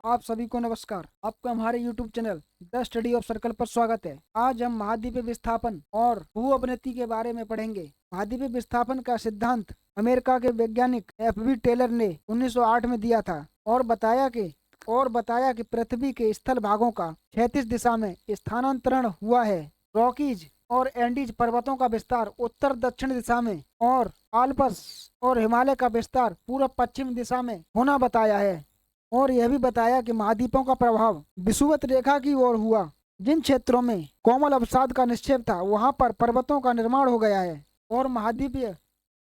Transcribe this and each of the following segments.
आप सभी को नमस्कार। आपका हमारे YouTube channel the study of circle पर स्वागत है। आज हम महाद्वीपीय विस्थापन और भू अवनति के बारे में पढ़ेंगे। महाद्वीपीय विस्थापन का सिद्धांत अमेरिका के वैज्ञानिक F.B. टेलर ने 1908 में दिया था और बताया कि पृथ्वी के स्थल भागों का क्षैतिज दिशा में स्थानांतरण हुआ है। रॉकीज और एंडीज पर्वतों का विस्तार उत्तर दक्षिण दिशा में और आल्प्स और हिमालय का विस्तार पूर्व पश्चिम दिशा में होना बताया है। और यह भी बताया कि महाद्वीपों का प्रभाव विषुवत रेखा की ओर हुआ। जिन क्षेत्रों में कोमल अवसाद का निक्षेप था वहां पर पर्वतों का निर्माण हो गया है। और महाद्वीपीय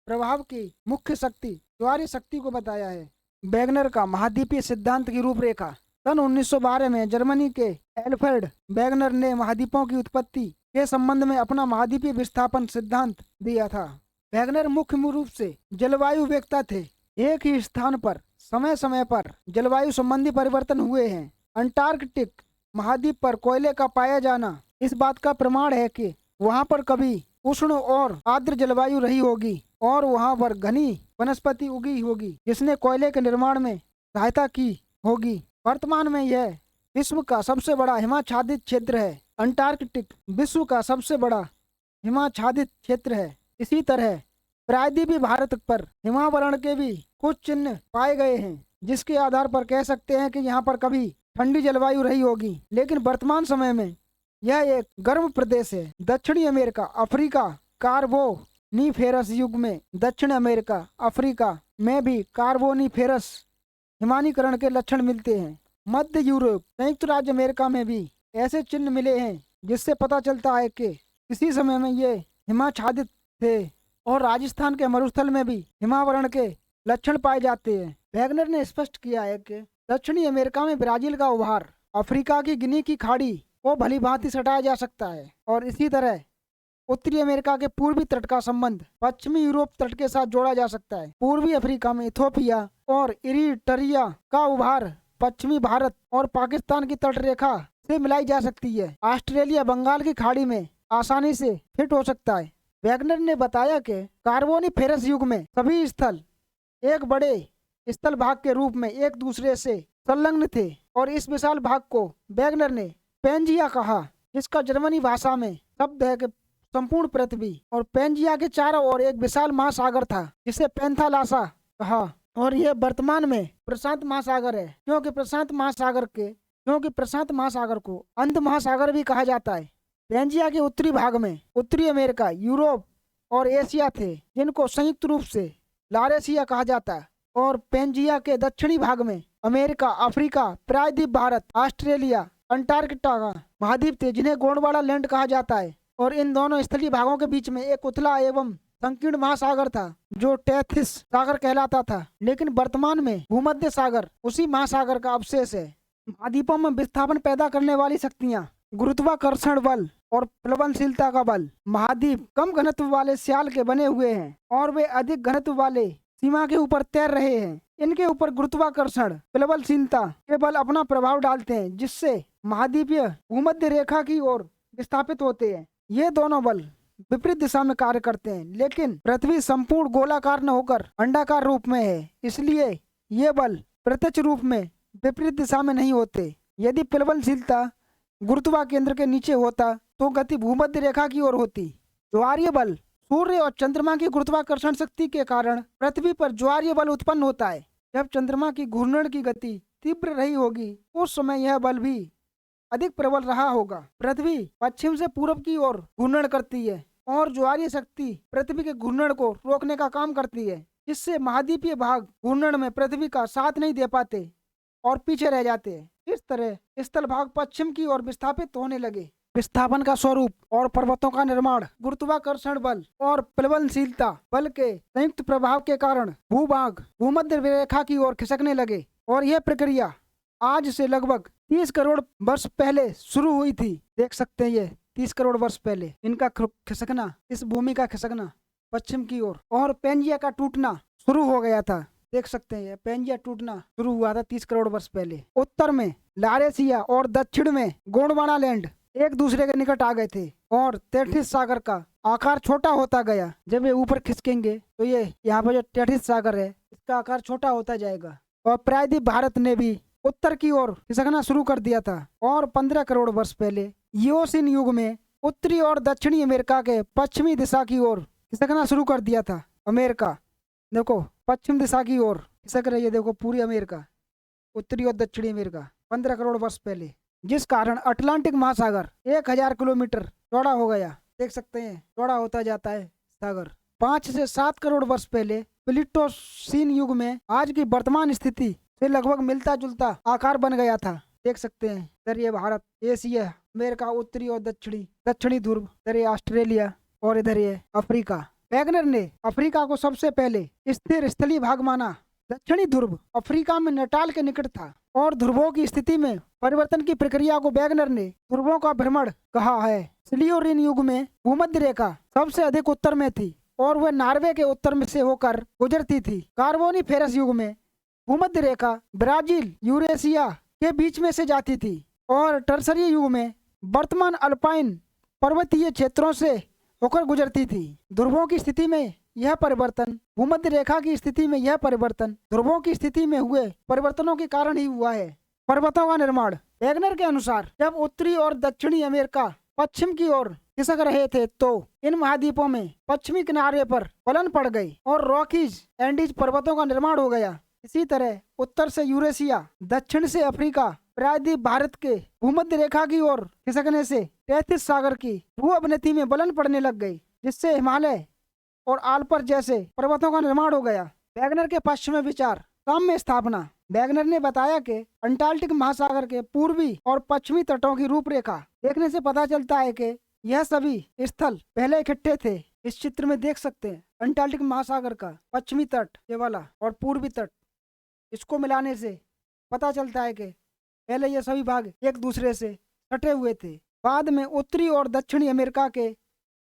प्रभाव की मुख्य शक्ति ज्वारीय शक्ति को बताया है। वैगनर का महाद्वीपीय सिद्धांत की रूपरेखा। सन 1912 में जर्मनी के एल्फ्रेड वैगनर ने महाद्वीपों की उत्पत्ति के संबंध में अपना महाद्वीपीय विस्थापन सिद्धांत दिया था। वैगनर मुख्य रूप से जलवायु वेत्ता थे। एक ही स्थान पर समय समय पर जलवायु संबंधी परिवर्तन हुए हैं। अंटार्कटिक महाद्वीप पर कोयले का पाया जाना इस बात का प्रमाण है कि वहां पर कभी उष्ण और आर्द्र जलवायु रही होगी और वहां पर घनी वनस्पति उगी होगी जिसने कोयले के निर्माण में सहायता की होगी। वर्तमान में यह विश्व का सबसे बड़ा हिमाच्छादित क्षेत्र है। अंटार्कटिक विश्व का सबसे बड़ा हिमाच्छादित क्षेत्र है। इसी तरह प्रायद्वीपीय भारत पर हिमावरण के भी कुछ चिन्ह पाए गए हैं जिसके आधार पर कह सकते हैं कि यहाँ पर कभी ठंडी जलवायु रही होगी, लेकिन वर्तमान समय में यह एक गर्म प्रदेश है। दक्षिणी अमेरिका, अफ्रीका कार्बोनिफेरस युग में दक्षिण अमेरिका, अफ्रीका में भी कार्बोनिफेरस हिमानीकरण के लक्षण मिलते हैं। मध्य यूरोप, संयुक्त राज्य अमेरिका में भी ऐसे चिन्ह मिले हैं जिससे पता चलता है कि किसी समय में ये हिमाच्छादित थे। और राजस्थान के मरुस्थल में भी हिमावरण के लक्षण पाए जाते हैं। वैगनर ने स्पष्ट किया है कि दक्षिणी अमेरिका में ब्राजील का उभार अफ्रीका की गिनी की खाड़ी को भली भांति सटाया जा सकता है और इसी तरह उत्तरी अमेरिका के पूर्वी तट का संबंध पश्चिमी यूरोप तट के साथ जोड़ा जा सकता है। पूर्वी अफ्रीका में इथोपिया और इरिट्रिया का उभार पश्चिमी भारत और पाकिस्तान की तट रेखा से मिलाई जा सकती है। ऑस्ट्रेलिया बंगाल की खाड़ी में आसानी से फिट हो सकता है। वैगनर ने बताया कि कार्बोनिफेरस युग में सभी स्थल एक बड़े स्थल भाग के रूप में एक दूसरे से संलग्न थे और इस विशाल भाग को वैगनर ने पेंजिया कहा, जिसका जर्मनी भाषा में शब्द है कि संपूर्ण पृथ्वी। और पेंजिया के चारों ओर एक विशाल महासागर था जिसे पेंथालासा कहा और यह वर्तमान में प्रशांत महासागर है, क्योंकि प्रशांत महासागर को अंध महासागर भी कहा जाता है। पेंजिया के उत्तरी भाग में उत्तरी अमेरिका, यूरोप और एशिया थे जिनको संयुक्त रूप से लारेशिया कहा जाता है। और पेंजिया के दक्षिणी भाग में अमेरिका, अफ्रीका, प्रायद्वीप भारत, ऑस्ट्रेलिया, अंटार्कटिका महाद्वीप थे जिन्हें गोंडवाना लैंड कहा जाता है। और इन दोनों स्थलीय भागों के बीच में एक उथला एवं संकीर्ण महासागर था जो टेथिस सागर कहलाता था, लेकिन वर्तमान में भूमध्य सागर उसी महासागर का अवशेष है। महाद्वीपों में विस्थापन पैदा करने वाली शक्तियाँ गुरुत्वाकर्षण बल और प्लवनशीलता का बल। महाद्वीप कम घनत्व वाले स्याल के बने हुए हैं और वे अधिक घनत्व वाले सीमा के ऊपर तैर रहे हैं। इनके ऊपर गुरुत्वाकर्षण प्लवनशीलता के बल अपना प्रभाव डालते हैं जिससे महाद्वीपीय भूमध्य रेखा की ओर विस्थापित होते हैं। ये दोनों बल विपरीत दिशा में कार्य करते हैं, लेकिन पृथ्वी संपूर्ण गोलाकार न होकर अंडाकार रूप में है, इसलिए ये बल प्रत्यक्ष रूप में विपरीत दिशा में नहीं होते। यदि प्लवनशीलता गुरुत्वा केंद्र के नीचे होता तो गति भूमध्य रेखा की ओर होती। ज्वारीय बल सूर्य और चंद्रमा की गुरुत्वाकर्षण शक्ति के कारण पृथ्वी पर ज्वारीय बल उत्पन्न होता है। जब चंद्रमा की घूर्णन की गति तीव्र रही होगी उस समय यह बल भी अधिक प्रबल रहा होगा। पृथ्वी पश्चिम से पूर्व की ओर घूर्णन करती है और ज्वारीय शक्ति पृथ्वी के घूर्णन को रोकने का काम करती है, जिससे महाद्वीपीय भाग घूर्णन में पृथ्वी का साथ नहीं दे पाते और पीछे रह जाते हैं। इस तरह स्थल भाग पश्चिम की ओर विस्थापित होने लगे। विस्थापन का स्वरूप और पर्वतों का निर्माण गुरुत्वाकर्षण बल और प्लवनशीलता बल के संयुक्त प्रभाव के कारण भूभाग भूमध्य रेखा की ओर खिसकने लगे और यह प्रक्रिया आज से लगभग 30 करोड़ वर्ष पहले शुरू हुई थी। देख सकते हैं ये 30 करोड़ वर्ष पहले इनका खिसकना, इस भूमि का खिसकना पश्चिम की ओर और पेंजिया का टूटना शुरू हो गया था। देख सकते हैं पेंजिया टूटना शुरू हुआ था 30 करोड़ वर्ष पहले। उत्तर में लारेशिया और दक्षिण में गोंडवाना लैंड एक दूसरे के निकट आ गए थे और टेथिस सागर का आकार छोटा होता गया। जब ये ऊपर खिसकेंगे तो ये यहाँ पर जो टेथिस सागर है इसका आकार छोटा होता जाएगा। और प्रायद्वीप भारत ने भी उत्तर की ओर खिसकना शुरू कर दिया था और 15 करोड़ वर्ष पहले इयोसीन युग में उत्तरी और दक्षिणी अमेरिका के पश्चिमी दिशा की ओर खिसकना शुरू कर दिया था। अमेरिका देखो पश्चिम दिशा की ओर खिसक रही है, देखो पूरी अमेरिका, उत्तरी और दक्षिणी अमेरिका 15 करोड़ वर्ष पहले, जिस कारण अटलांटिक महासागर 1000 किलोमीटर चौड़ा हो गया। देख सकते हैं चौड़ा होता जाता है सागर। 5 से 7 करोड़ वर्ष पहले प्लीस्टोसीन युग में आज की वर्तमान स्थिति से लगभग मिलता जुलता आकार बन गया था। देख सकते हैं इधर ये भारत, एशिया, अमेरिका उत्तरी और दक्षिणी ध्रुव, इधर ये ऑस्ट्रेलिया और इधर ये अफ्रीका। वैगनर ने अफ्रीका को सबसे पहले स्थिर स्थलीय भाग माना। दक्षिणी ध्रुव अफ्रीका में नटाल के निकट था और ध्रुवों की स्थिति में परिवर्तन की प्रक्रिया को वैगनर ने ध्रुवों का भ्रमण कहा है। सिलियोरिन युग में भूमध्य रेखा सबसे अधिक उत्तर में थी और वह नॉर्वे के उत्तर में से होकर गुजरती थी। कार्बोनिफेरस युग में भूमध्य रेखा ब्राजील यूरेशिया के बीच में से जाती थी और टर्सरी युग में वर्तमान अल्पाइन पर्वतीय क्षेत्रों से होकर गुजरती थी। ध्रुवों की स्थिति में यह परिवर्तन, भूमध्य रेखा की स्थिति में यह परिवर्तन ध्रुवों की स्थिति में हुए परिवर्तनों के कारण ही हुआ है। पर्वतों का निर्माण। वैगनर के अनुसार जब उत्तरी और दक्षिणी अमेरिका पश्चिम की ओर खिसक रहे थे तो इन महाद्वीपों में पश्चिमी किनारे पर गलन पड़ गई और रॉकीज एंडीज पर्वतों का निर्माण हो गया। इसी तरह उत्तर से यूरेशिया, दक्षिण से अफ्रीका, प्रायद्वीप भारत के भूमध्य रेखा की ओर खिसकने से तैथिस सागर की भू अवनति में गलन पड़ने लग गई, जिससे हिमालय और आल्पर जैसे पर्वतों का निर्माण हो गया। वैगनर के पश्चिमी विचार। साम्य स्थापना। वैगनर ने बताया कि अंटार्कटिक महासागर के पूर्वी और पश्चिमी तटों की रूपरेखा देखने से पता चलता है कि यह सभी स्थल पहले इकट्ठे थे। इस चित्र में देख सकते हैं अंटार्कटिक महासागर का पश्चिमी तट ये वाला और पूर्वी तट, इसको मिलाने से पता चलता है कि पहले ये सभी भाग एक दूसरे से सटे हुए थे। बाद में उत्तरी और दक्षिणी अमेरिका के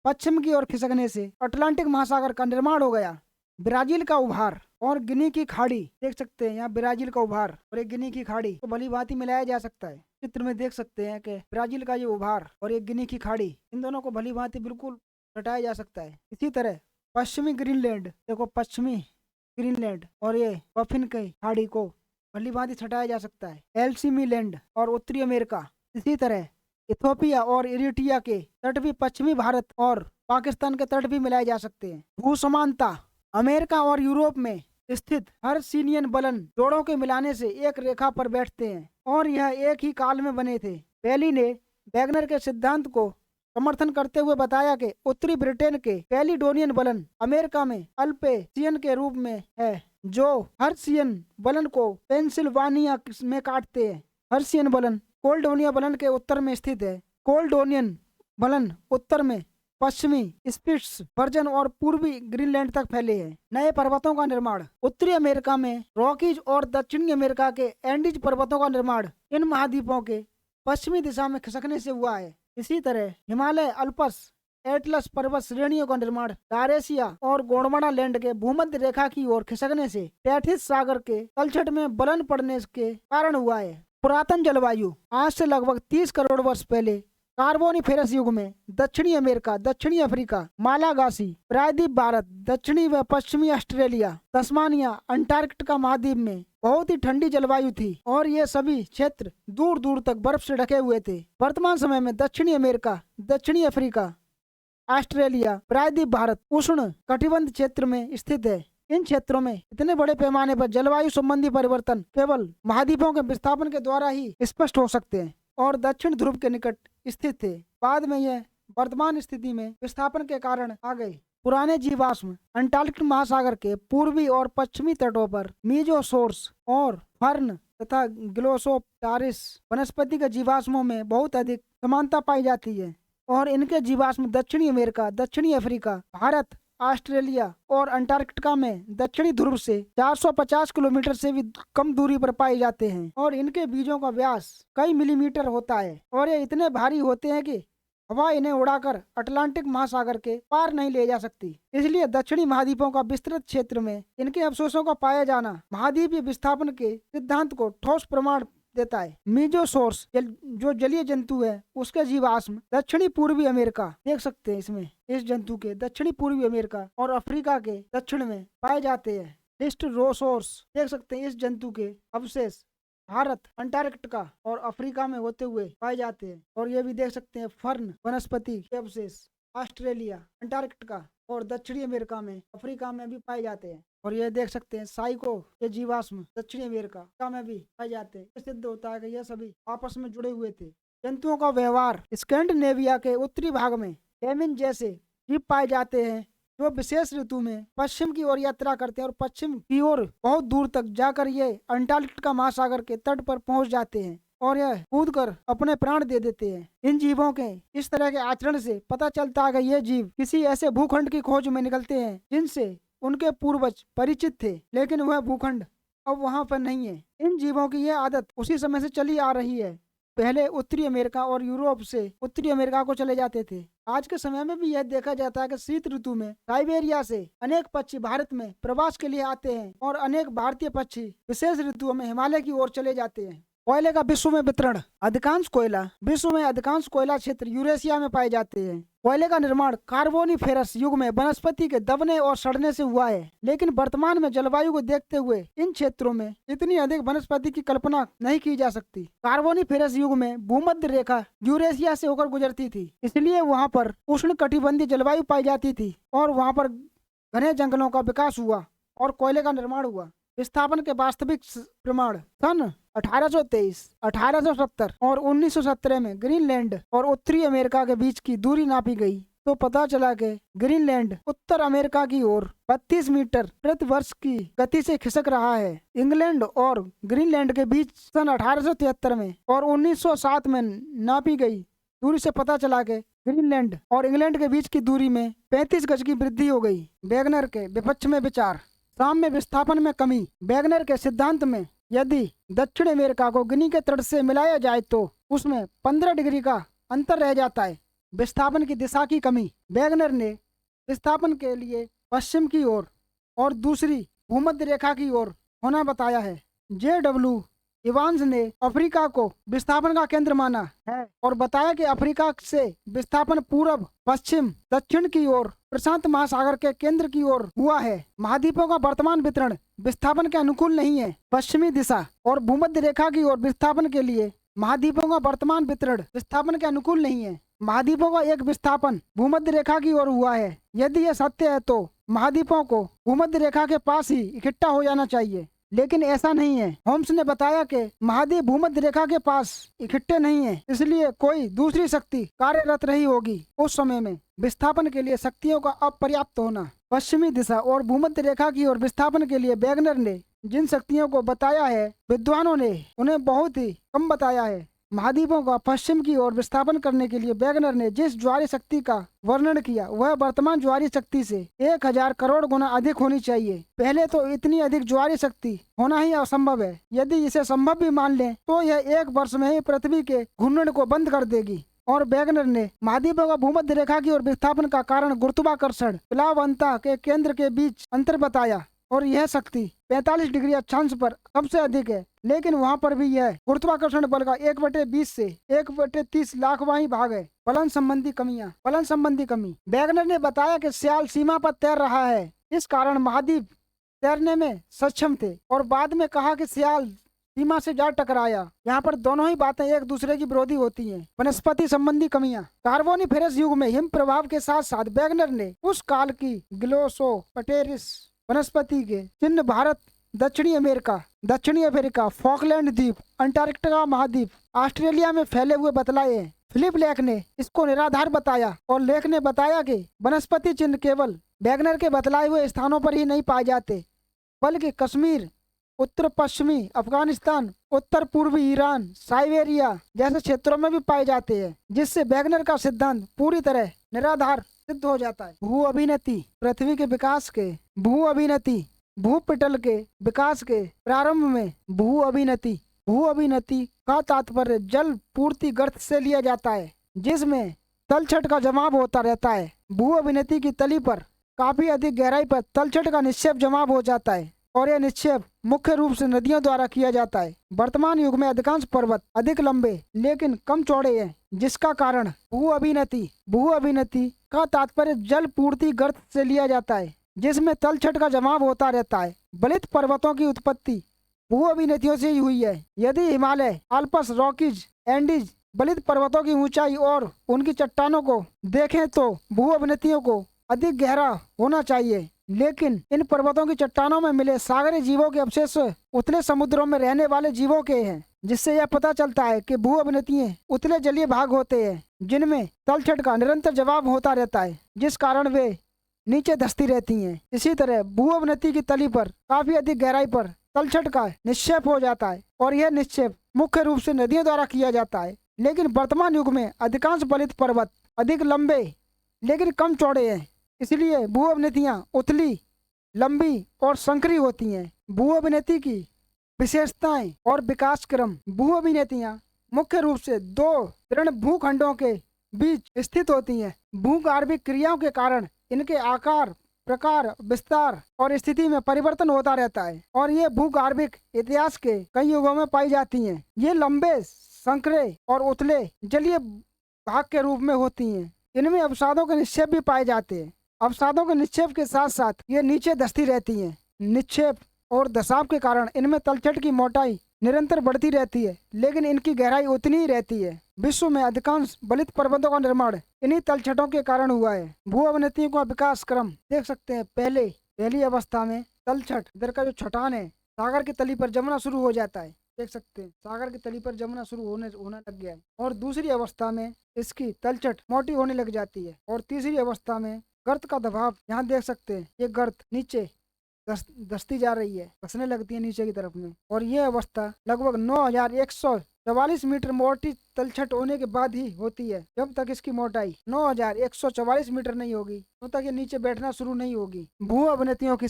पश्चिम की ओर खिसकने से अटलांटिक महासागर का निर्माण हो गया। ब्राजील का उभार और गिनी की खाड़ी। देख सकते हैं यहाँ ब्राजील का उभार और एक गिनी की खाड़ी को भली भांति मिलाया जा सकता है। चित्र में देख सकते हैं कि ब्राजील का ये उभार और एक गिनी की खाड़ी, इन दोनों को भली भांति बिल्कुल हटाया जा सकता है। इसी तरह पश्चिमी ग्रीनलैंड, देखो पश्चिमी ग्रीनलैंड और ये बफिन की खाड़ी को भली भांति छटाया जा सकता है। एल्सीमी लैंड और उत्तरी अमेरिका। इसी तरह इथोपिया और इरिट्रिया के तट भी पश्चिमी भारत और पाकिस्तान के तट भी मिलाए जा सकते हैं। भू समानता। अमेरिका और यूरोप में स्थित हर सीनियन बलन जोड़ों के मिलाने से एक रेखा पर बैठते हैं और यह एक ही काल में बने थे। पेली ने वैगनर के सिद्धांत को समर्थन करते हुए बताया कि उत्तरी ब्रिटेन के कैलिडोनियन बलन अमेरिका में अल्पेशियन के रूप में है, जो हर्शियन बलन को पेंसिल्वानिया में काटते हैं। हर्शियन बलन कोल्डोनिया बलन के उत्तर में स्थित है। कोल्डोनियन बलन उत्तर में पश्चिमी स्पिट्स वर्जन और पूर्वी ग्रीनलैंड तक फैले हैं। नए पर्वतों का निर्माण। उत्तरी अमेरिका में रॉकीज और दक्षिणी अमेरिका के एंडीज पर्वतों का निर्माण इन महाद्वीपों के पश्चिमी दिशा में खिसकने से हुआ है। इसी तरह हिमालय, अल्पस, एटलस पर्वत श्रेणियों का निर्माण लारेशिया और गोंडवाना लैंड के भूमध्य रेखा की ओर खिसकने से तैथिस सागर के तलछट में गलन पड़ने के कारण हुआ है। पुरातन जलवायु। आज से लगभग 30 करोड़ वर्ष पहले कार्बोनिफेरस युग में दक्षिणी अमेरिका, दक्षिणी अफ्रीका, मालागासी, प्रायद्वीप भारत, दक्षिणी व पश्चिमी ऑस्ट्रेलिया, तस्मानिया, अंटार्कटिका महाद्वीप में बहुत ही ठंडी जलवायु थी और ये सभी क्षेत्र दूर दूर तक बर्फ से ढके हुए थे। वर्तमान समय में दक्षिणी अमेरिका, दक्षिणी अफ्रीका, ऑस्ट्रेलिया, प्रायद्वीप भारत उष्ण कटिबंध क्षेत्र में स्थित है। इन क्षेत्रों में इतने बड़े पैमाने पर जलवायु संबंधी परिवर्तन केवल महाद्वीपों के विस्थापन के द्वारा ही स्पष्ट हो सकते हैं और दक्षिण ध्रुव के निकट स्थित थे। बाद में यह वर्तमान स्थिति में विस्थापन के कारण आ गए। पुराने जीवाश्म। अंटार्कटिक महासागर के पूर्वी और पश्चिमी तटों पर मीजोसोर्स और फर्न तथा ग्लोसोप्टारिस वनस्पति के जीवाश्मों में बहुत अधिक समानता पाई जाती है और इनके जीवाश्म दक्षिणी अमेरिका, दक्षिणी अफ्रीका, भारत, ऑस्ट्रेलिया और अंटार्कटिका में दक्षिणी ध्रुव से 450 किलोमीटर से भी कम दूरी पर पाए जाते हैं और इनके बीजों का व्यास कई मिलीमीटर होता है और ये इतने भारी होते हैं कि हवा इन्हें उड़ाकर अटलांटिक महासागर के पार नहीं ले जा सकती। इसलिए दक्षिणी महाद्वीपों का विस्तृत क्षेत्र में इनके अवशेषों का पाया जाना महाद्वीपीय विस्थापन के सिद्धांत को ठोस प्रमाण देता है। मीजोसोर्स जो जलीय जंतु है उसके जीवाश्म दक्षिणी पूर्वी अमेरिका, देख सकते हैं इसमें इस जंतु के दक्षिणी पूर्वी अमेरिका और अफ्रीका के दक्षिण में पाए जाते हैं। लिस्टरोसोर्स, देख सकते हैं इस जंतु के अवशेष भारत, अंटार्कटिका और अफ्रीका में होते हुए पाए जाते हैं। और ये भी देख सकते हैं फर्न वनस्पति के अवशेष ऑस्ट्रेलिया, अंटार्कटिका और दक्षिणी अमेरिका में, अफ्रीका में भी पाए जाते हैं। और ये देख सकते हैं साइको के जीवाश्म दक्षिणी अमेरिका में भी पाए जाते हैं। सिद्ध होता है कि ये सभी आपस में जुड़े हुए थे। जंतुओं का व्यवहार, स्कैंडिनेविया के उत्तरी भाग में कैमिन जैसे जीव पाए जाते हैं जो विशेष ऋतु में पश्चिम की ओर यात्रा करते हैं और पश्चिम की ओर बहुत दूर तक जाकर ये अंटार्कटिका महासागर के तट पर पहुंच जाते हैं और यह कूदकर अपने प्राण दे देते हैं। इन जीवों के इस तरह के आचरण से पता चलता है कि ये जीव किसी ऐसे भूखंड की खोज में निकलते हैं जिनसे उनके पूर्वज परिचित थे, लेकिन वह भूखंड अब वहां पर नहीं है। इन जीवों की यह आदत उसी समय से चली आ रही है। पहले उत्तरी अमेरिका और यूरोप से उत्तरी अमेरिका को चले जाते थे। आज के समय में भी यह देखा जाता है कि शीत ऋतु में साइबेरिया से अनेक पक्षी भारत में प्रवास के लिए आते हैं और अनेक भारतीय पक्षी विशेष ऋतुओं में हिमालय की ओर चले जाते हैं। कोयले का विश्व में वितरण, विश्व में अधिकांश कोयला क्षेत्र यूरेशिया में पाए जाते हैं। कोयले का निर्माण कार्बोनिफेरस युग में वनस्पति के दबने और सड़ने से हुआ है, लेकिन वर्तमान में जलवायु को देखते हुए इन क्षेत्रों में इतनी अधिक वनस्पति की कल्पना नहीं की जा सकती। कार्बोनिफेरस युग में भूमध्य रेखा यूरेशिया से होकर गुजरती थी, इसलिए वहाँ पर उष्ण कटिबंधीय जलवायु पाई जाती थी और वहाँ पर घने जंगलों का विकास हुआ और कोयले का निर्माण हुआ। विस्थापन के वास्तविक प्रमाण सन 1823, 1870 और 1917 में ग्रीनलैंड और उत्तरी अमेरिका के बीच की दूरी नापी गई तो पता चला कि ग्रीनलैंड उत्तर अमेरिका की ओर 32 मीटर प्रति वर्ष की गति से खिसक रहा है। इंग्लैंड और ग्रीनलैंड के बीच सन 1873 में और 1907 में नापी गई दूरी से पता चला कि ग्रीनलैंड और इंग्लैंड के बीच की दूरी में 35 गज की वृद्धि हो गई। वेगनर के विपक्ष में विचार, साम्य विस्थापन में कमी। वेगनर के सिद्धांत में यदि दक्षिण अमेरिका को गिनी के तट से मिलाया जाए तो उसमें 15 डिग्री का अंतर रह जाता है। विस्थापन की दिशा की कमी, वेगनर ने विस्थापन के लिए पश्चिम की ओर और दूसरी भूमध्य रेखा की ओर होना बताया है। JW इवांस ने अफ्रीका को विस्थापन का केंद्र माना है और बताया कि अफ्रीका से विस्थापन पूर्व, पश्चिम, दक्षिण की ओर प्रशांत महासागर के केंद्र की ओर हुआ है। महाद्वीपों का वर्तमान वितरण विस्थापन के अनुकूल नहीं है। पश्चिमी दिशा और भूमध्य रेखा की ओर विस्थापन के लिए महाद्वीपों का वर्तमान वितरण विस्थापन के अनुकूल नहीं है। महाद्वीपों का एक विस्थापन भूमध्य रेखा की ओर हुआ है। यदि यह सत्य है तो महाद्वीपों को भूमध्य रेखा के पास ही इकट्ठा हो जाना चाहिए, लेकिन ऐसा नहीं है। होम्स ने बताया कि महाद्वीप भूमध्य रेखा के पास इकट्ठे नहीं है, इसलिए कोई दूसरी शक्ति कार्यरत रही होगी। उस समय में विस्थापन के लिए शक्तियों का अपर्याप्त होना। पश्चिमी दिशा और भूमध्य रेखा की ओर विस्थापन के लिए वेगनर ने जिन शक्तियों को बताया है, विद्वानों ने उन्हें बहुत ही कम बताया है। महाद्वीपों का पश्चिम की ओर विस्थापन करने के लिए वेगनर ने जिस ज्वारीय शक्ति का वर्णन किया वह वर्तमान ज्वारीय शक्ति से 1000 करोड़ गुना अधिक होनी चाहिए। पहले तो इतनी अधिक ज्वारीय शक्ति होना ही असंभव है। यदि इसे संभव भी मान लें तो यह 1 वर्ष में ही पृथ्वी के घूर्णन को बंद कर देगी। और वेगनर ने महाद्वीपों का भूमध्य रेखा की ओर विस्थापन का कारण गुरुत्वाकर्षण प्लावनता के केंद्र के बीच अंतर बताया और यह शक्ति 45 डिग्री अक्षांश पर सबसे अधिक है, लेकिन वहां पर भी यह गुरुत्वाकर्षण बल का 1/20 से 1/30 लाखवां भाग है। फलन संबंधी कमी, वेगनर ने बताया कि सियाल सीमा पर तैर रहा है, इस कारण महाद्वीप तैरने में सक्षम थे और बाद में कहा कि सियाल सीमा से जा टकराया। यहाँ पर दोनों ही बातें एक दूसरे की विरोधी होती हैं। वनस्पति संबंधी कमियां, कार्बोनिफेरस युग में हिम प्रभाव के साथ साथ वेगनर ने उस काल की ग्लोसोपटेरिस वनस्पति के चिन्ह भारत, दक्षिणी अफ्रीका, फॉकलैंड द्वीप, अंटार्कटिका महाद्वीप, ऑस्ट्रेलिया में फैले हुए बतलाए हैं। फिलिप लेक ने इसको निराधार बताया और लेक ने बताया कि वनस्पति चिन्ह केवल वेगनर के बतलाए हुए स्थानों पर ही नहीं पाए जाते, बल्कि कश्मीर, उत्तर पश्चिमी अफगानिस्तान, उत्तर पूर्वी ईरान, साइबेरिया जैसे क्षेत्रों में भी पाए जाते हैं, जिससे वेगनर का सिद्धांत पूरी तरह निराधार सिद्ध हो जाता है। भू अभिनति, पृथ्वी के विकास के भूपटल के विकास के प्रारंभ में भू अभिनति का तात्पर्य जल पूर्ति गर्त से लिया जाता है, जिसमें तलछट का जमाव होता रहता है। भू अभिनति की तली पर काफी अधिक गहराई पर तलछट का निक्षेप जमाव हो जाता है और यह निक्षेप मुख्य रूप से नदियों द्वारा किया जाता है। वर्तमान युग में अधिकांश पर्वत अधिक लंबे लेकिन कम चौड़े हैं, जिसका कारण भू अभिनति का तात्पर्य जल पूर्ति गर्त से लिया जाता है, जिसमें तलछट का जमाव होता रहता है। बलित पर्वतों की उत्पत्ति भू अभिनेतियों से ही हुई है। यदि हिमालय, आल्प्स, रॉकीज, एंडीज, बलित पर्वतों की ऊंचाई और उनकी चट्टानों को देखें तो भू अभिनेतियों को अधिक गहरा होना चाहिए, लेकिन इन पर्वतों की चट्टानों में मिले सागरीय जीवों के अवशेष उतले समुद्रों में रहने वाले जीवों के हैं, जिससे यह पता चलता है कि भू अभिनेतियां उतले जलीय भाग होते हैं जिनमें तलछट का निरंतर जवाब होता रहता है, जिस कारण वे नीचे धंसती रहती हैं। इसी तरह भू अवनति की तली पर काफी अधिक गहराई पर तलछट का निक्षेप हो जाता है और यह निक्षेप मुख्य रूप से नदियों द्वारा किया जाता है। लेकिन वर्तमान युग में अधिकांश बलित पर्वत अधिक लंबे लेकिन कम चौड़े हैं, इसलिए भू अवनतियां उथली, लंबी और संकरी होती हैं। भू अभिनेति की विशेषताएं और विकास क्रम। भू अभिनेतियां मुख्य रूप से दो दृढ़ भूखंडों के बीच स्थित होती हैं। भूगार्भिक क्रियाओं के कारण इनके आकार, प्रकार, विस्तार और स्थिति में परिवर्तन होता रहता है और ये भूगार्भिक इतिहास के कई युगों में पाई जाती हैं। ये लंबे, संकरे और उथले जलीय भाग के रूप में होती हैं। इनमें अवसादों के निक्षेप भी पाए जाते हैं। अवसादों के निक्षेप के साथ साथ ये नीचे धंसती रहती हैं। निक्षेप और धसाव के कारण इनमें तलछट की मोटाई निरंतर बढ़ती रहती है, लेकिन इनकी गहराई उतनी ही रहती है। विश्व में अधिकांश बलित पर्वतों का निर्माण इन्हीं तलछटों के कारण हुआ है। भू अवनतियों का विकास क्रम देख सकते हैं। पहली अवस्था में तलछट, इधर का जो छटान है, सागर की तली पर जमना शुरू हो जाता है। देख सकते हैं सागर की तली पर जमना शुरू होने लग गया है। और दूसरी अवस्था में इसकी तलछट मोटी होने लग जाती है। और तीसरी अवस्था में गर्त का दबाव, यहाँ देख सकते हैं ये गर्त नीचे धंसती जा रही है, धंसने लगती है नीचे की तरफ में। और ये अवस्था लगभग 9144 मीटर मोटी तलछट होने के बाद ही होती है। जब तक इसकी मोटाई 9144 मीटर नहीं होगी तब तक ये नीचे बैठना शुरू नहीं होगी। भू अवनतियों की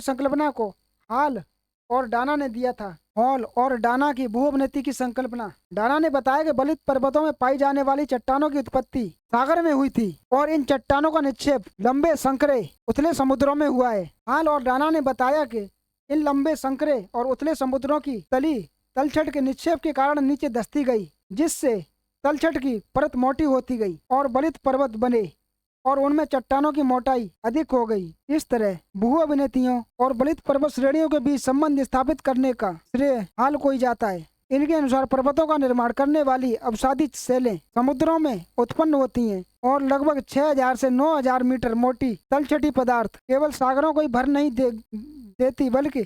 संकल्पना को हॉल और डाना ने दिया था। हॉल और डाना की भू अवनति की संकल्पना। डाना ने बताया कि बलित पर्वतों में पाई जाने वाली चट्टानों की उत्पत्ति सागर में हुई थी और इन चट्टानों का निक्षेप लंबे, संकरे, उथले समुद्रों में हुआ है। हॉल और डाना ने बताया कि इन लंबे, संकरे और उथले समुद्रों की तली तलछट के निक्षेप के कारण नीचे धंसती गई, जिससे तलछट की परत मोटी होती गई और बलित पर्वत बने और उनमें चट्टानों की मोटाई अधिक हो गई। इस तरह भू अभिनेतियों और बलित पर्वत श्रेणियों के बीच संबंध स्थापित करने का श्रेय हाल को ही जाता है। इनके अनुसार पर्वतों का निर्माण करने वाली अवसादित शैलें समुद्रों में उत्पन्न होती हैं और लगभग 6000 से 9000 मीटर मोटी तलछटी पदार्थ केवल सागरों को ही भर नहीं देती बल्कि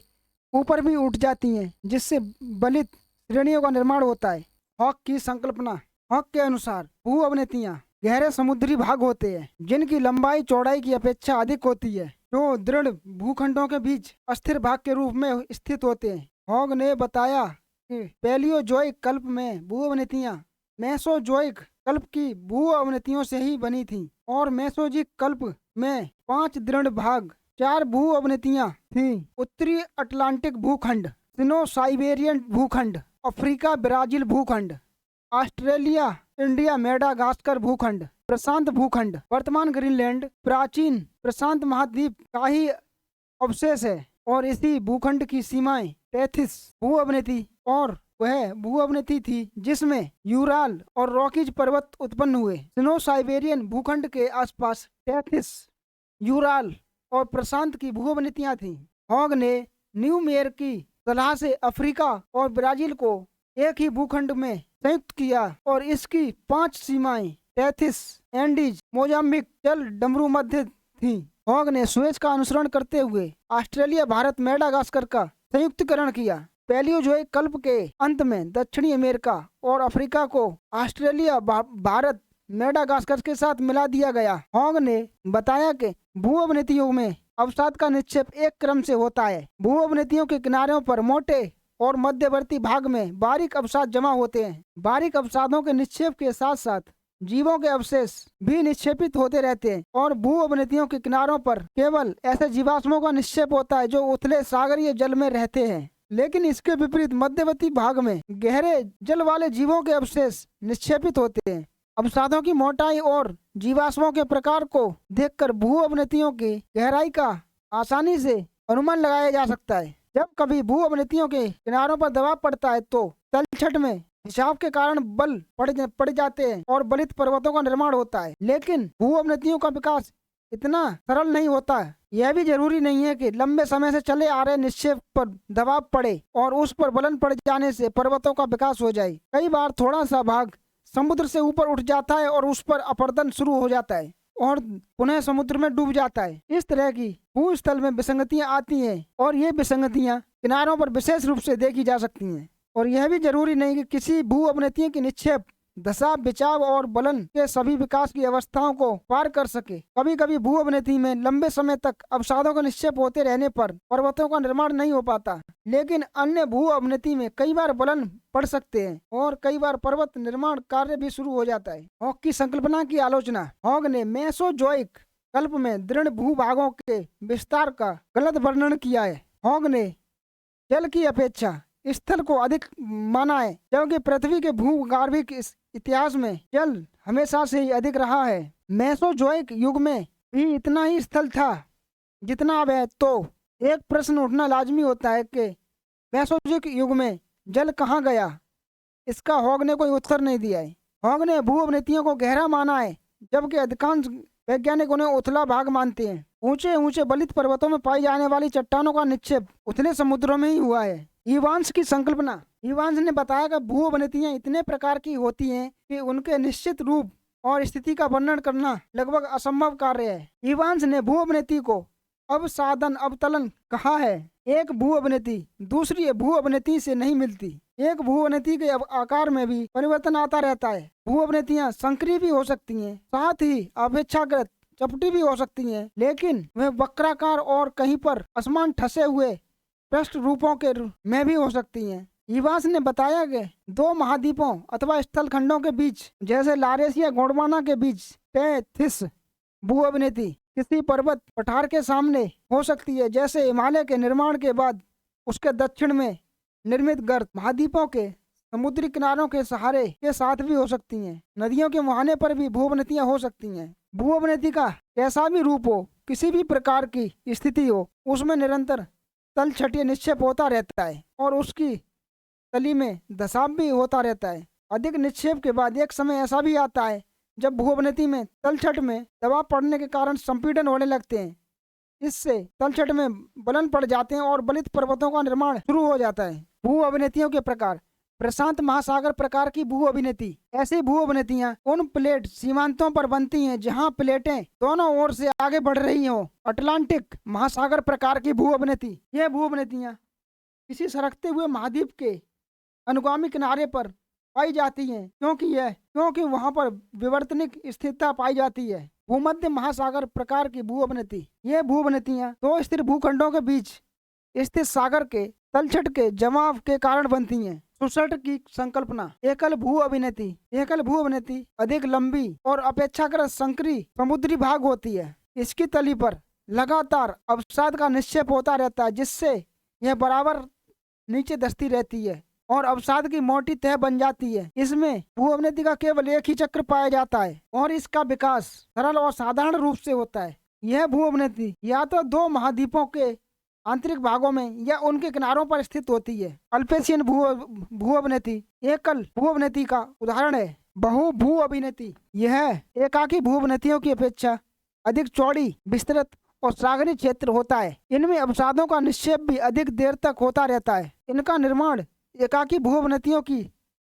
ऊपर भी उठ जाती हैं, जिससे बलित श्रेणियों का निर्माण होता है। हॉक की संकल्पना। हॉक के अनुसार भू अवनतियां गहरे समुद्री भाग होते हैं जिनकी लंबाई चौड़ाई की अपेक्षा अधिक होती है, जो दृढ़ भूखंडों के बीच अस्थिर भाग के रूप में स्थित होते हैं। हॉग ने बताया कि पैलियोजोइक कल्प में भू अवनतियां मेसोजोइक कल्प की भू अवनतियों से ही बनी थीं और मेसोजिक कल्प में 5 दृढ़ भाग 4 भू अवनतियां थीं। उत्तरी अटलांटिक भूखंड, सिनो साइबेरियन भूखंड, अफ्रीका ब्राजील भूखंड, ऑस्ट्रेलिया इंडिया मेडागास्कर भूखंड, प्रशांत भूखंड, वर्तमान ग्रीनलैंड प्राचीन प्रशांत महाद्वीप का ही अवशेष है और इसी भूखंड की सीमाएं टेथिस भू अवनति और वह भू अवनति थी जिसमें यूराल और रॉकीज पर्वत उत्पन्न हुए। सिनो साइबेरियन भूखंड के आसपास टेथिस, यूराल और प्रशांत की भू अवनतियां थीं। हॉग ने न्यू मेयर की सलाह से अफ्रीका और ब्राजील को एक ही भूखंड में संयुक्त किया और इसकी 5 सीमाएं टेथिस, एंडीज, मोजाम्बिक, जल डमरू मध्य थीं। हॉग ने सुएज का अनुसरण करते हुए ऑस्ट्रेलिया, भारत, मेडागास्कर का संयुक्तकरण किया। पैलियोजोइक कल्प के अंत में दक्षिणी अमेरिका और अफ्रीका को ऑस्ट्रेलिया, भारत, मेडागास्कर के साथ मिला दिया गया। हॉग ने बताया कि भू अवनतियों में अवसाद का निक्षेप एक क्रम से होता है। भू अवनतियों के किनारों पर मोटे और मध्यवर्ती भाग में बारीक अवसाद जमा होते हैं। बारीक अवसादों के निक्षेप के साथ साथ जीवों के अवशेष भी निक्षेपित होते रहते हैं और भू अवनतियों के किनारों पर केवल ऐसे जीवाश्मों का निक्षेप होता है जो उथले सागरीय जल में रहते हैं। लेकिन इसके विपरीत मध्यवर्ती भाग में गहरे जल वाले जीवों के अवशेष निक्षेपित होते हैं। अवसादों की मोटाई और जीवाश्मों के प्रकार को देखकर भू अवनतियों की गहराई का आसानी से अनुमान लगाया जा सकता है। जब कभी भू अवनतियों के किनारों पर दबाव पड़ता है तो तलछट में रिसाव के कारण बल पड़ जाते हैं और बलित पर्वतों का निर्माण होता है। लेकिन भू अवनतियों का विकास इतना सरल नहीं होता है। यह भी जरूरी नहीं है कि लंबे समय से चले आ रहे निक्षेप पर दबाव पड़े और उस पर बलन पड़ जाने से पर्वतों का विकास हो जाए। कई बार थोड़ा सा भाग समुद्र से ऊपर उठ जाता है और उस पर अपरदन शुरू हो जाता है और पुनः समुद्र में डूब जाता है। इस तरह की भूस्थल में विसंगतियां आती हैं और ये विसंगतियां किनारों पर विशेष रूप से देखी जा सकती हैं। और यह भी जरूरी नहीं कि किसी भू अवनतियों की निक्षेप दशा, बिछाव और बलन के सभी विकास की अवस्थाओं को पार कर सके। कभी कभी भू अवनति में लंबे समय तक अवसादों का निक्षेप होते रहने पर पर्वतों का निर्माण नहीं हो पाता, लेकिन अन्य भू अवनति में कई बार बलन पड़ सकते हैं और कई बार पर्वत निर्माण कार्य भी शुरू हो जाता है। हॉग की संकल्पना की आलोचना। हॉग ने मेसोजोइक कल्प में दृढ़ भूभागों के विस्तार का गलत वर्णन किया है। हॉग ने जल की अपेक्षा स्थल को अधिक माना है, क्योंकि पृथ्वी के भूगर्भिक इतिहास में जल हमेशा से ही अधिक रहा है। मेसोजोइक युग में भी इतना ही स्थल था जितना अब है। तो एक प्रश्न उठना लाजमी होता है कि मेसोजोइक युग में जल कहाँ गया? इसका हॉग ने कोई उत्तर नहीं दिया है। हॉग ने भू अवनतियों को गहरा माना है, जबकि अधिकांश वैज्ञानिक उन्हें उथला भाग मानते हैं। ऊंचे ऊंचे बलित पर्वतों में पाई जाने वाली चट्टानों का निक्षेप उथले समुद्रों में ही हुआ है। इवांस की संकल्पना। इवांस ने बताया कि भू अवनतियां इतने प्रकार की होती हैं कि उनके निश्चित रूप और स्थिति का वर्णन करना लगभग असंभव कार्य है। इवांस ने भू अवनति को अवसादन, अवतलन कहा है। एक भू अवनति दूसरी भू अवनति से नहीं मिलती। एक भू अवनति के आकार में भी परिवर्तन आता रहता है। भू अवनतियां संकरी भी हो सकती हैं, साथ ही अपेक्षाकृत चपटी भी हो सकती हैं, लेकिन वे वक्राकार और कहीं पर असमान ठसे हुए पृष्ठ रूपों के में भी हो सकती हैं। इवांस ने बताया कि दो महाद्वीपों अथवा स्थल खंडों के बीच, जैसे लारेस या गोंडवाना के बीच टेथिस भू अवनति किसी पर्वत पठार के सामने हो सकती है, जैसे हिमालय के निर्माण के बाद उसके दक्षिण में निर्मित गर्त। महाद्वीपों के समुद्री किनारों के सहारे के साथ भी हो सकती हैं। नदियों के मुहाने पर भी भू अवनतियां हो सकती हैं। भू अवनति का कैसा भी रूप हो, किसी भी प्रकार की स्थिति हो, उसमें निरंतर तलछटीय निक्षेप होता रहता है और उसकी तली में धसाव भी होता रहता है। अधिक निक्षेप के बाद एक समय ऐसा भी आता है जब भू अवनति में तलछट में दबाव पड़ने के कारण संपीड़न होने लगते हैं। इससे तलछट में बलन पड़ जाते हैं और बलित पर्वतों का निर्माण शुरू हो जाता है। भू अवनतियों के प्रकार। प्रशांत महासागर प्रकार की भू अवनति। ऐसी भू अवनतियां उन प्लेट सीमांतों पर बनती हैं जहां प्लेटें दोनों ओर से आगे बढ़ रही हों। अटलांटिक महासागर प्रकार की भू अवनति। यह भू अवनतियां किसी सरकते हुए महाद्वीप के अनुगामी किनारे पर पाई जाती हैं, क्योंकि वहां पर विवर्तनिक स्थिरता पाई जाती है। भूमध्य महासागर प्रकार की भू अवनति। यह भू अवनतियां दो स्थिर भूखंडों के बीच स्थित सागर के तलछट के जमाव के कारण बनती हैं। सुसट की संकल्पना। एकल भू अवनति। एकल भू अवनति अधिक लंबी और अपेक्षाकृत संकरी समुद्री भाग होती है। इसकी तली पर लगातार अवसाद का निक्षेप होता रहता है, जिससे यह बराबर नीचे धंसती रहती है और अवसाद की मोटी तह बन जाती है। इसमें भू अवनति का केवल एक ही चक्र पाया जाता है और इसका विकास सरल और साधारण रूप से होता है। यह भू अवनति या तो दो महाद्वीपों के आंतरिक भागों में या उनके किनारों पर स्थित होती है। अल्पेशियन भू अवनति एकल भू अवनति का उदाहरण है। बहु भू अवनति। यह एकाकी भू अवनतियों की अपेक्षा अधिक चौड़ी, विस्तृत और सागरीय क्षेत्र होता है। इनमें अवसादों का निक्षेप भी अधिक देर तक होता रहता है। इनका निर्माण एकाकी भू अवनतियों की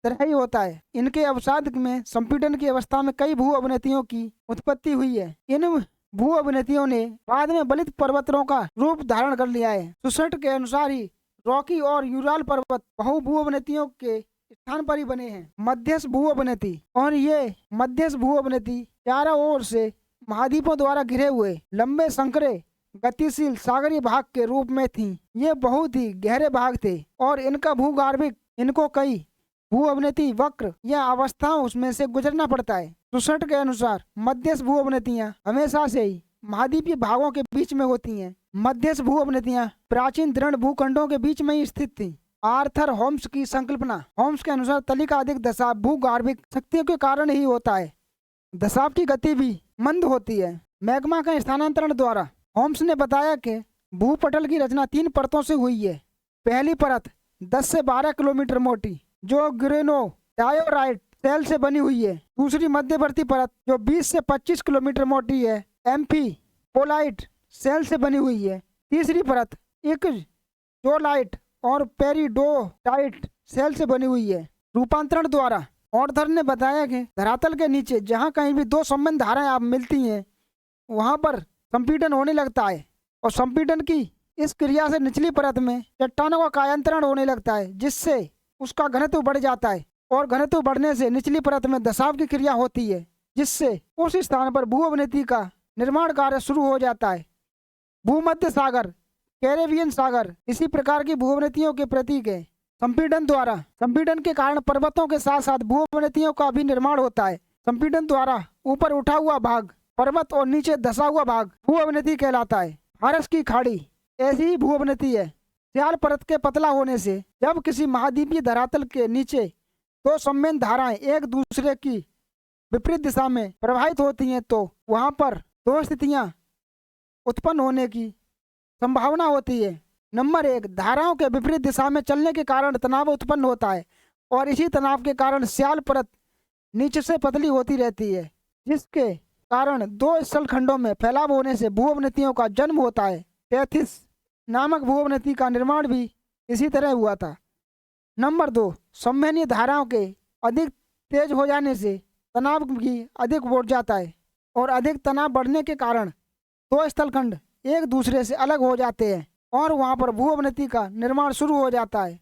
तरह ही होता है। इनके अवसाद में संपीड़न की अवस्था में कई भू अवनतियों की उत्पत्ति हुई है। इन भू अवनतियों ने बाद में बलित पर्वतों का रूप धारण कर लिया है। सुसट के अनुसार ही रॉकी और यूराल पर्वत बहु भू अवनतियों के स्थान पर ही बने हैं। मध्यस्थ भू अवनति। और ये मध्यस्थ भू अवनति चारों ओर से महाद्वीपों द्वारा घिरे हुए लंबे संकरे गतिशील सागरीय भाग के रूप में थी। ये बहुत ही गहरे भाग थे और इनका भूगर्भिक इनको कई भू अवनति वक्र या अवस्थाओं उसमें से गुजरना पड़ता है। सुसट के अनुसार मध्यस्थ भू अवनतियां हमेशा से ही महाद्वीपीय भागों के बीच में होती हैं। मध्यस्थ भू अवनतियां प्राचीन दृढ़ भूखंडों के बीच में ही स्थित थी। आर्थर होम्स की संकल्पना। होम्स के अनुसार तली का अधिक धसाव भूगर्भिक शक्तियों के कारण ही होता है। धसाव की गति भी मंद होती है। मैग्मा का स्थानांतरण द्वारा। होम्स ने बताया कि भूपटल की रचना 3 परतों से हुई है। पहली परत 10 से 12 किलोमीटर मोटी, जो ग्रेनोडायोराइट सेल से बनी हुई है। दूसरी मध्यवर्ती परत जो 20 से 25 किलोमीटर मोटी है, एम्फी कोलाइट सेल से बनी हुई है। तीसरी परत इक्ज़ोलाइट और पेरिडोटाइट सेल से बनी हुई है। रूपांतरण द्वारा ऑर्थर ने बताया कि धरातल के नीचे जहाँ कहीं भी दो संबंध धाराएं आप मिलती हैं वहाँ पर संपीड़न होने लगता है, और संपीड़न की इस क्रिया से निचली परत में चट्टानों का कायांतरण होने लगता है, जिससे उसका घनत्व बढ़ जाता है, और घनत्व बढ़ने से निचली परत में धसाव की क्रिया होती है, जिससे उस स्थान पर भूअवनति का निर्माण कार्य शुरू हो जाता है। भूमध्य सागर, कैरेबियन सागर इसी प्रकार की भूअवनतियों के प्रतीक है। संपीड़न के कारण पर्वतों के साथ साथ भूअवनतियों का भी निर्माण होता है। संपीड़न द्वारा ऊपर उठा हुआ भाग पर्वत और नीचे धसा हुआ भाग भूअवनति कहलाता है। फारस की खाड़ी ऐसी ही भूअवनति है। स्याल परत के पतला होने से जब किसी महाद्वीपीय धरातल के नीचे दो संबंध धाराएं एक दूसरे की विपरीत दिशा में प्रवाहित होती हैं तो वहां पर दो स्थितियां उत्पन्न होने की संभावना होती है। नंबर 1, धाराओं के विपरीत दिशा में चलने के कारण तनाव उत्पन्न होता है, और इसी तनाव के कारण स्याल परत नीचे से पतली होती रहती है, जिसके कारण दो स्थलखंडों में फैलाव होने से भूअवनतियों का जन्म होता है। टेथिस नामक भूअवनति का निर्माण भी इसी तरह हुआ था। नंबर 2, संवहनीय धाराओं के अधिक तेज हो जाने से तनाव भी अधिक बढ़ जाता है, और अधिक तनाव बढ़ने के कारण दो स्थलखंड एक दूसरे से अलग हो जाते हैं और वहां पर भूअवनति का निर्माण शुरू हो जाता है।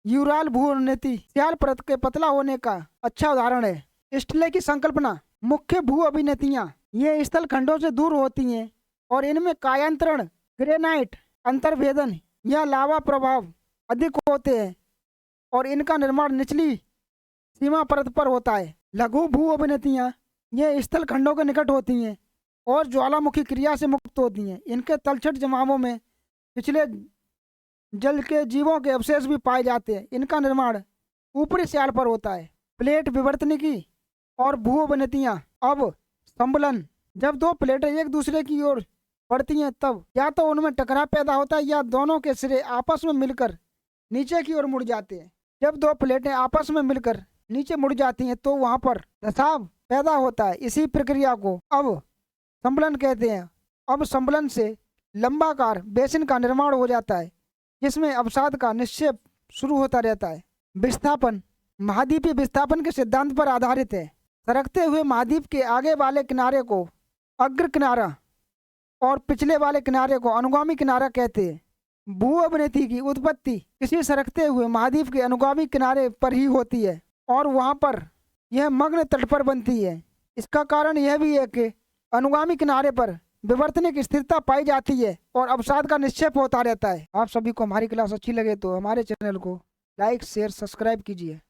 यूराल भूअवनति स्याल परत के पतला होने का अच्छा उदाहरण है। स्टिले की संकल्पना मुख्य भूअभिनतियां ये स्थलखंडों से दूर होती हैं और इनमें कायांतरण, ग्रेनाइट अंतर्भेदन या लावा प्रभाव अधिक होते हैं, और इनका निर्माण निचली सीमा परत पर होता है। लघु भूअभिनतियां ये स्थलखंडों के निकट होती हैं और ज्वालामुखी क्रिया से मुक्त होती हैं। इनके तलछट जमावों में पिछले जल के जीवों के अवशेष भी पाए जाते हैं। इनका निर्माण ऊपरी स्याल पर होता है। प्लेट विवर्तनिकी और भूअभिनतियां। अब संबलन, जब दो प्लेटें एक दूसरे की ओर बढ़ती हैं तब या तो उनमें टकराव पैदा होता है या दोनों के सिरे आपस में मिलकर नीचे की ओर मुड़ जाते हैं। जब दो प्लेटें आपस में मिलकर नीचे मुड़ जाती हैं तो वहां पर धसाव पैदा होता है। इसी प्रक्रिया को अब संबलन कहते हैं। अब संबलन से लंबाकार बेसिन का निर्माण हो जाता है, जिसमें अवसाद का निक्षेप शुरू होता रहता है। विस्थापन महाद्वीपीय विस्थापन के सिद्धांत पर आधारित है। सरकते हुए महाद्वीप के आगे वाले किनारे को अग्र किनारा और पिछले वाले किनारे को अनुगामी किनारा कहते हैं। भूअभिनति की उत्पत्ति किसी सरकते हुए महाद्वीप के अनुगामी किनारे पर ही होती है और वहां पर यह मग्न तट पर बनती है। इसका कारण यह भी है कि अनुगामी किनारे पर विवर्तनिक स्थिरता पाई जाती है और अवसाद का निक्षेप होता रहता है। आप सभी को हमारी क्लास अच्छी लगे तो हमारे चैनल को लाइक, शेयर, सब्सक्राइब कीजिए।